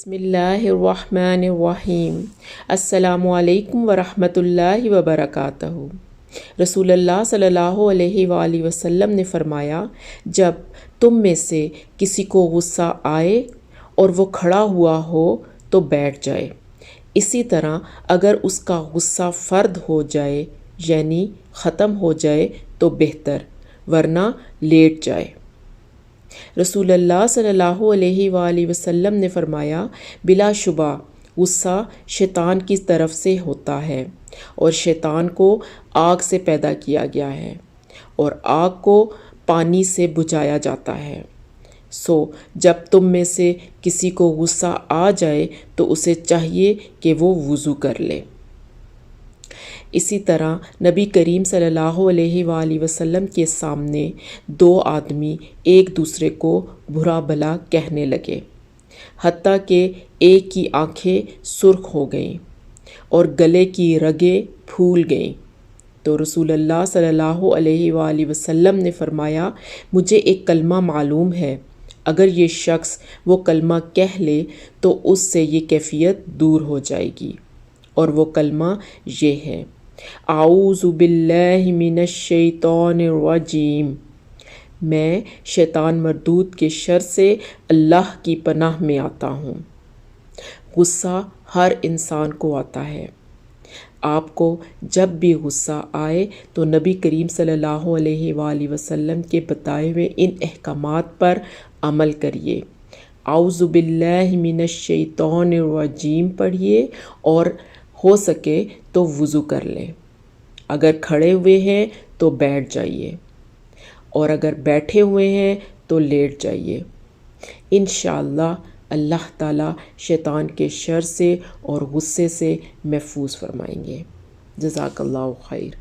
بسم اللہ الرحمن الرحیم۔ السلام علیکم ورحمۃ اللہ وبرکاتہ۔ رسول اللہ صلی اللہ علیہ وآلہ وسلم نے فرمایا، جب تم میں سے کسی کو غصہ آئے اور وہ کھڑا ہوا ہو تو بیٹھ جائے، اسی طرح اگر اس کا غصہ فرد ہو جائے یعنی ختم ہو جائے تو بہتر، ورنہ لیٹ جائے۔ رسول اللہ صلی اللہ علیہ وآلہ وسلم نے فرمایا، بلا شبہ غصہ شیطان کی طرف سے ہوتا ہے، اور شیطان کو آگ سے پیدا کیا گیا ہے اور آگ کو پانی سے بجھایا جاتا ہے۔ جب تم میں سے کسی کو غصہ آ جائے تو اسے چاہیے کہ وہ وضو کر لے۔ اسی طرح نبی کریم صلی اللہ علیہ وآلہ وسلم کے سامنے دو آدمی ایک دوسرے کو برا بھلا کہنے لگے، حتیٰ کہ ایک کی آنکھیں سرخ ہو گئیں اور گلے کی رگیں پھول گئیں، تو رسول اللہ صلی اللہ علیہ وآلہ وسلم نے فرمایا، مجھے ایک کلمہ معلوم ہے، اگر یہ شخص وہ کلمہ کہہ لے تو اس سے یہ کیفیت دور ہو جائے گی، اور وہ کلمہ یہ ہے، اعوذ باللہ من الشیطان الرجیم، میں شیطان مردود کے شر سے اللہ کی پناہ میں آتا ہوں۔ غصہ ہر انسان کو آتا ہے۔ آپ کو جب بھی غصہ آئے تو نبی کریم صلی اللہ علیہ وآلہ وسلم کے بتائے ہوئے ان احکامات پر عمل کریے۔ اعوذ باللہ من الشیطان الرجیم پڑھیے، اور ہو سکے تو وضو کر لیں۔ اگر کھڑے ہوئے ہیں تو بیٹھ جائیے، اور اگر بیٹھے ہوئے ہیں تو لیٹ جائیے۔ انشاءاللہ اللہ تعالیٰ شیطان کے شر سے اور غصے سے محفوظ فرمائیں گے۔ جزاک اللہ خیر۔